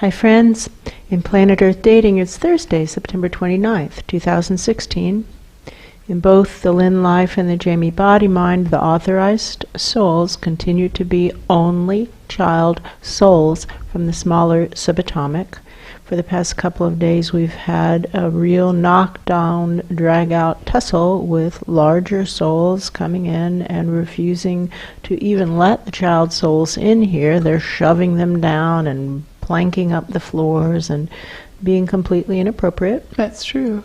Hi friends, in Planet Earth Dating it's Thursday, September 29th, 2016. In both the Lynn Life and the Jamie Body Mind, the authorized souls continue to be only child souls from the smaller subatomic. For the past couple of days we've had a real knockdown, drag-out tussle with larger souls coming in and refusing to even let the child souls in here. They're shoving them down and planking up the floors and being completely inappropriate. That's true.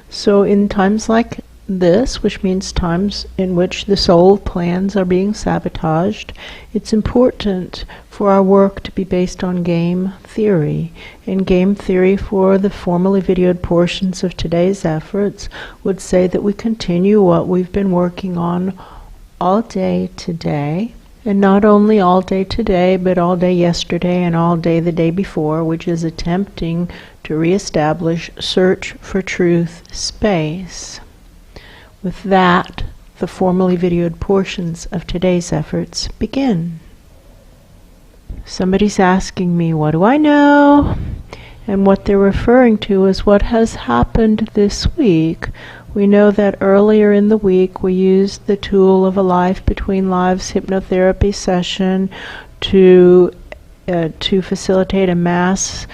So in times like this, which means times in which the soul plans are being sabotaged, it's important for our work to be based on game theory. And game theory for the formally videoed portions of today's efforts would say that we continue what we've been working on all day today, and not only all day today, but all day yesterday and all day the day before, which is attempting to reestablish search for truth space. With that, the formally videoed portions of today's efforts begin. Somebody's asking me, what do I know? And what they're referring to is what has happened this week. We know that earlier in the week we used the tool of a life between lives hypnotherapy session to facilitate a mass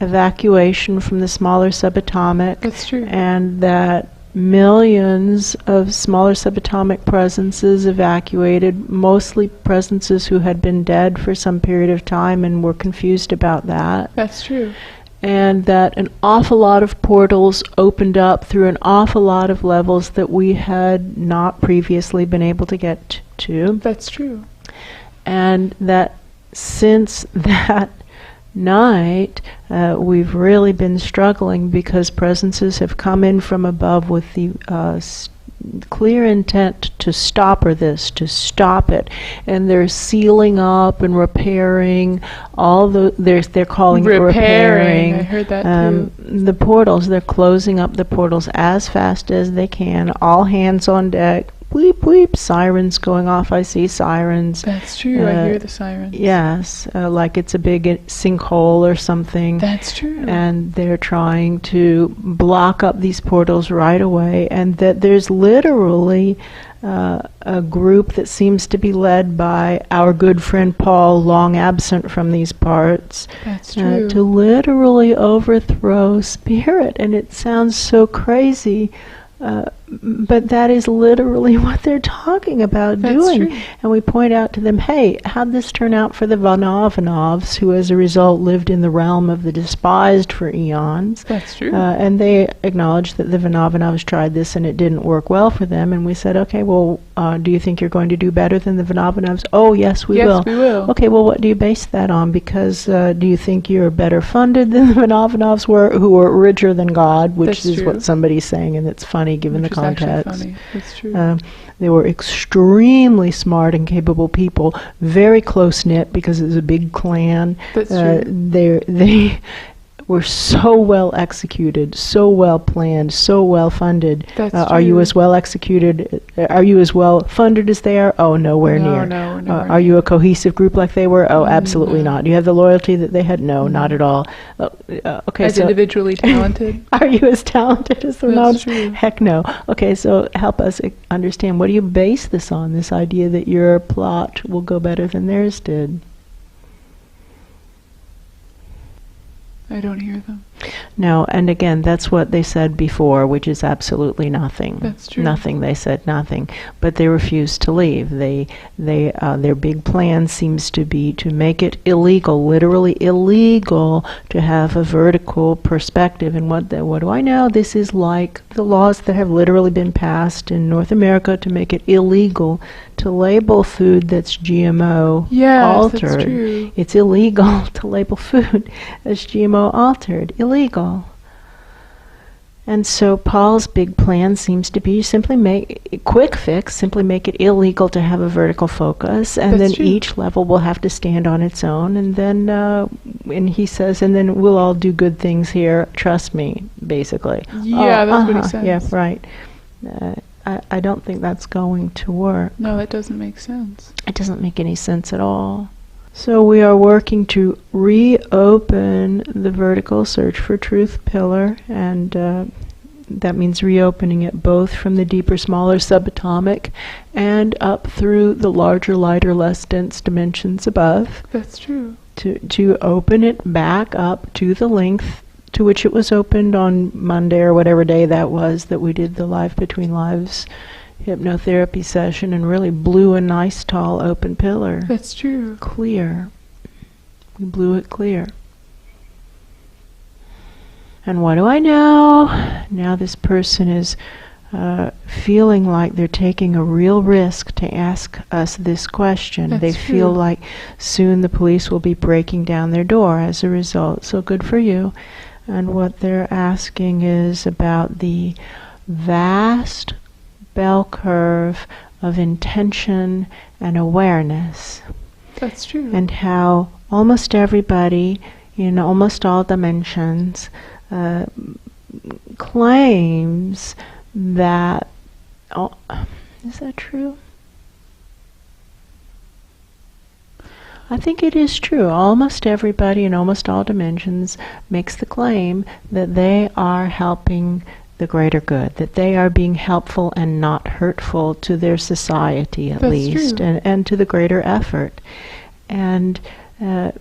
evacuation from the smaller subatomic. That's true. And that millions of smaller subatomic presences evacuated, mostly presences who had been dead for some period of time and were confused about that. That's true. And that an awful lot of portals opened up through an awful lot of levels that we had not previously been able to get to. That's true. And that since that night, we've really been struggling because presences have come in from above with the clear intent to stop to stop it, and they're sealing up and repairing all they're calling it repairing. I heard that too. The portals, they're closing up the portals as fast as they can, all hands on deck. Bleep, bleep, sirens going off. I see sirens. That's true. I hear the sirens. Yes, like it's a big sinkhole or something. That's true. And they're trying to block up these portals right away. And that there's literally a group that seems to be led by our good friend Paul, long absent from these parts. That's true. To literally overthrow spirit. And it sounds so crazy. But that is literally what they're talking about doing. True. And we point out to them, hey, how'd this turn out for the Vanovanovs, who as a result lived in the realm of the despised for eons? That's true. And they acknowledged that the Vanovanovs tried this and it didn't work well for them. And we said, okay, well, do you think you're going to do better than the Vanovanovs? Oh, yes, we will. Yes, we will. Okay, well, what do you base that on? Because do you think you're better funded than the Vanovanovs were, who were richer than God, which That's is true. what somebody's saying, and it's funny given Which the is actually context. funny. That's true. They were extremely smart and capable people, very close-knit because it was a big clan. That's true. They were so well executed, so well planned, so well funded. That's are you true. as well executed? Are you as well funded as they are? Oh, nowhere near. No, nowhere Are you a cohesive group like they were? Oh, absolutely No. not. Do you have the loyalty that they had? No, not at all. Okay, As so individually talented? are you as talented as the That's Vanovanovs? true. Heck no. Okay, so help us understand. What do you base this on, this idea that your plot will go better than theirs did? I don't hear them. No, and again, that's what they said before, which is absolutely nothing. That's true. Nothing. They said nothing, but they refused to leave. Their big plan seems to be to make it illegal, literally illegal, to have a vertical perspective. And what do I know? This is like the laws that have literally been passed in North America to make it illegal to label food that's GMO altered. That's true. It's illegal to label food as GMO altered. Illegal. And so Paul's big plan seems to be simply quick fix, simply make it illegal to have a vertical focus, and That's then true. each level will have to stand on its own, and then and he says, and then we'll all do good things here, trust me, basically. Yeah, that's what he says. Yeah, right. I don't think that's going to work. No, that doesn't make sense. It doesn't make any sense at all. So we are working to reopen the vertical search for truth pillar, and that means reopening it both from the deeper, smaller subatomic and up through the larger, lighter, less dense dimensions above. That's true. To open it back up to the length to which it was opened on Monday or whatever day that was that we did the Life Between Lives hypnotherapy session and really blew a nice tall open pillar. That's true. Clear. We blew it clear. And what do I know? Now this person is feeling like they're taking a real risk to ask us this question. That's they true. feel like soon the police will be breaking down their door as a result. So good for you. And what they're asking is about the vast bell curve of intention and awareness. That's true. And how almost everybody in almost all dimensions claims that... Oh, is that true? I think it is true. Almost everybody in almost all dimensions makes the claim that they are helping the greater good, that they are being helpful and not hurtful to their society at That's least, true. and to the greater effort. And the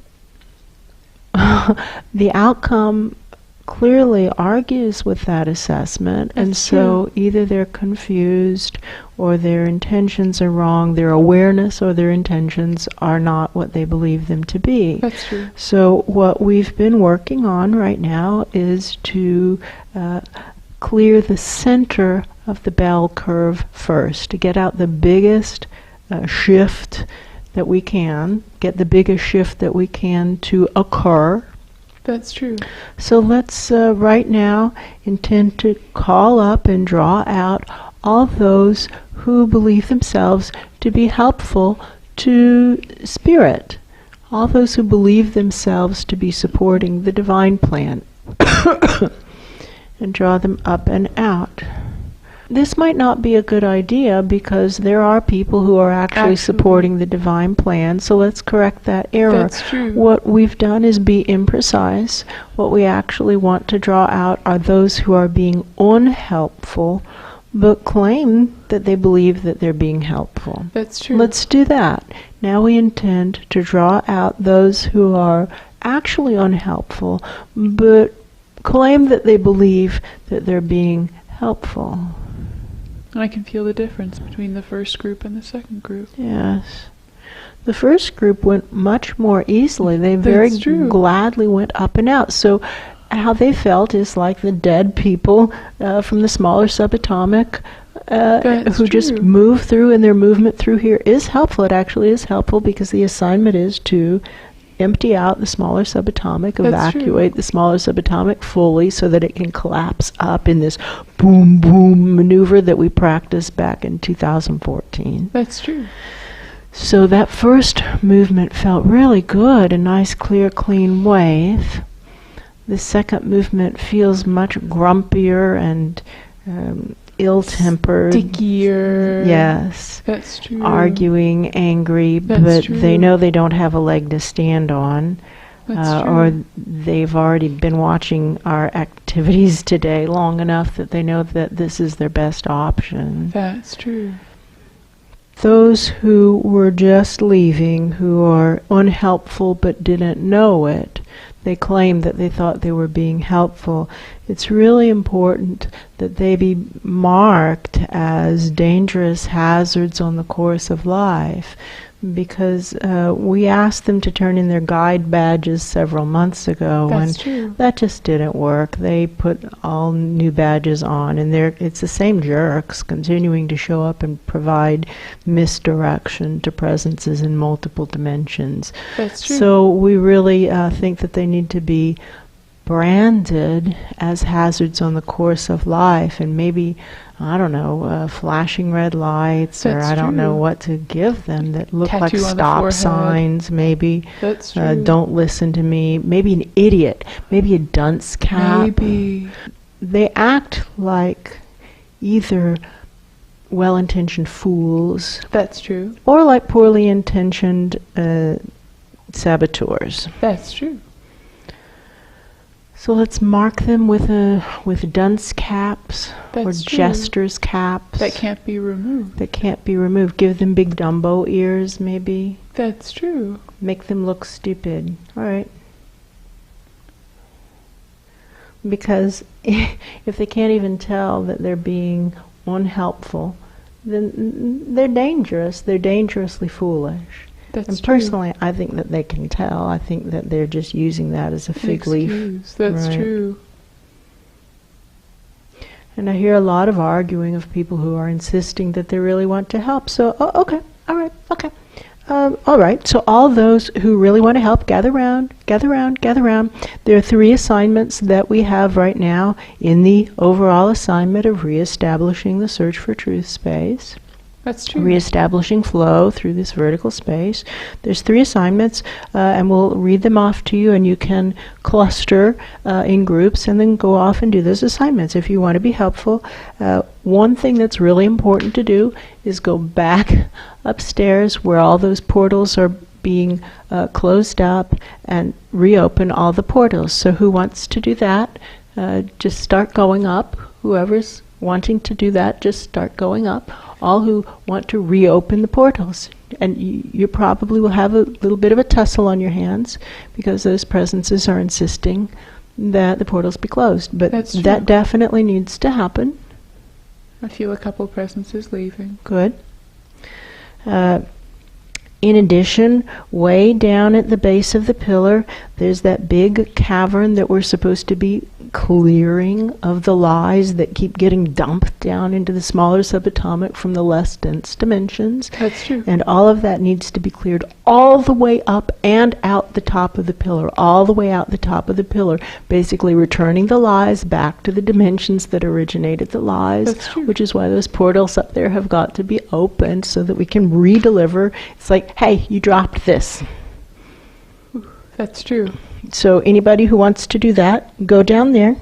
outcome clearly argues with that assessment, and so either they're confused or their intentions are wrong, their awareness or their intentions are not what they believe them to be. That's true. So what we've been working on right now is to clear the center of the bell curve first, to get out the biggest shift that we can, get the biggest shift that we can to occur. That's true. So let's right now intend to call up and draw out all those who believe themselves to be helpful to spirit, all those who believe themselves to be supporting the divine plan, and draw them up and out. This might not be a good idea because there are people who are actually supporting the divine plan, so let's correct that error. That's true. What we've done is be imprecise. What we actually want to draw out are those who are being unhelpful, but claim that they believe that they're being helpful. That's true. Let's do that. Now we intend to draw out those who are actually unhelpful, but claim that they believe that they're being helpful. I can feel the difference between the first group and the second group. Yes. The first group went much more easily. They very gladly went up and out. So how they felt is like the dead people from the smaller subatomic who just move through, and their movement through here is helpful. It actually is helpful because the assignment is to empty out the smaller subatomic, evacuate the smaller subatomic fully so that it can collapse up in this boom, boom maneuver that we practiced back in 2014. That's true. So that first movement felt really good, a nice, clear, clean wave. The second movement feels much grumpier and ill-tempered. Stickier. Yes. That's true. Arguing, angry, but they know they don't have a leg to stand on. Or they've already been watching our activities today long enough that they know that this is their best option. That's true. Those who were just leaving, who are unhelpful but didn't know it, they claim that they thought they were being helpful. It's really important that they be marked as dangerous hazards on the course of life, because we asked them to turn in their guide badges several months ago, and that just didn't work. They put all new badges on, and it's the same jerks continuing to show up and provide misdirection to presences in multiple dimensions. That's true. So we really think that they need to be branded as hazards on the course of life, and maybe, I don't know, flashing red lights, or I don't know what to give them that look like stop signs, maybe. That's true. Don't listen to me. Maybe an idiot. Maybe a dunce cap. Maybe. They act like either well-intentioned fools. That's true. Or like poorly intentioned saboteurs. That's true. So let's mark them with dunce caps or That's true. jester's caps. That can't be removed. That can't be removed. Give them big Dumbo ears, maybe. That's true. Make them look stupid. All right. Because if they can't even tell that they're being unhelpful, then they're dangerous. They're dangerously foolish. That's and true. personally, I think that they can tell. I think that they're just using that as a fig leaf. Excuse. That's Right. true. And I hear a lot of arguing of people who are insisting that they really want to help. So, okay, all right, okay. All right, so all those who really want to help, gather round, gather round, gather round. There are 3 assignments that we have right now in the overall assignment of reestablishing the search for truth space. That's true. Reestablishing flow through this vertical space. There's 3 assignments, and we'll read them off to you, and you can cluster in groups and then go off and do those assignments if you want to be helpful. One thing that's really important to do is go back upstairs where all those portals are being closed up and reopen all the portals. So who wants to do that? Just start going up. Whoever's wanting to do that, just start going up. All who want to reopen the portals. And you probably will have a little bit of a tussle on your hands because those presences are insisting that the portals be closed. But That's true. that definitely needs to happen. I feel a couple presences leaving. Good. In addition, way down at the base of the pillar, there's that big cavern that we're supposed to be clearing of the lies that keep getting dumped down into the smaller subatomic from the less dense dimensions. That's true. And all of that needs to be cleared all the way up and out the top of the pillar, all the way out the top of the pillar, basically returning the lies back to the dimensions that originated the lies. That's true. Which is why those portals up there have got to be opened so that we can redeliver. It's like, hey, you dropped this. That's true. So anybody who wants to do that, go down there.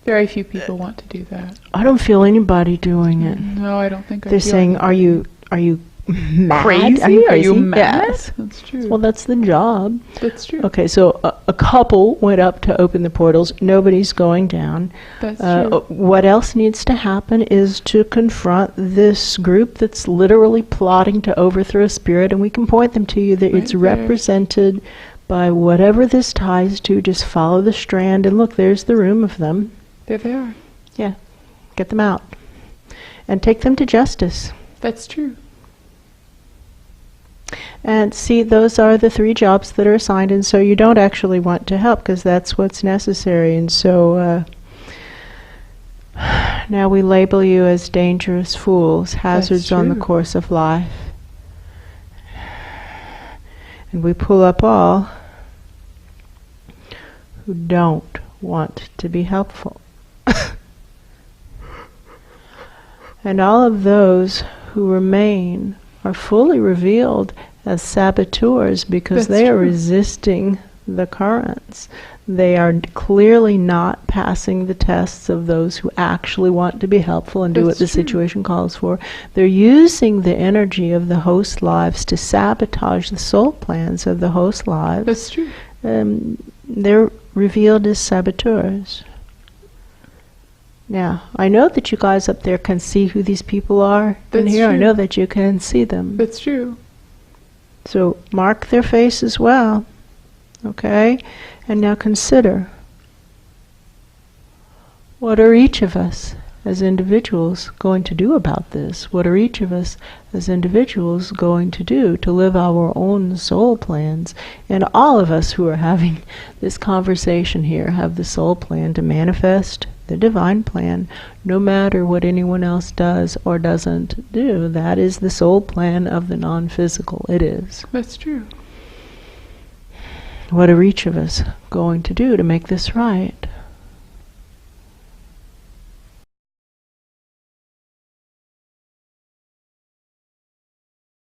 Very few people want to do that. I don't feel anybody doing it. No, I don't think I They're feel saying, anybody. are you mad? Crazy? Are you Are you crazy? mad? Yes. That's true. Well, that's the job. That's true. Okay, so a couple went up to open the portals. Nobody's going down. That's true. What else needs to happen is to confront this group that's literally plotting to overthrow spirit, and we can point them to you that Right it's there. represented by whatever this ties to. Just follow the strand, and look, there's the room of them. There they are. Yeah, get them out. And take them to justice. That's true. And see, those are the 3 jobs that are assigned, and so you don't actually want to help because that's what's necessary. And so now we label you as dangerous fools, hazards on the true. course of life. And we pull up all who don't want to be helpful. And all of those who remain are fully revealed as saboteurs because That's they are true. resisting the currents. They are clearly not passing the tests of those who actually want to be helpful and do what That's the true. situation calls for. They're using the energy of the host lives to sabotage the soul plans of the host lives. That's true. They're revealed as saboteurs. Now, I know that you guys up there can see who these people are. And That's here I true. know that you can see them. That's true. So mark their face as well. Okay? And now consider, what are each of us as individuals going to do about this? What are each of us as individuals going to do to live our own soul plans? And all of us who are having this conversation here have the soul plan to manifest the divine plan, no matter what anyone else does or doesn't do. That is the soul plan of the non-physical. It is. That's true. What are each of us going to do to make this right?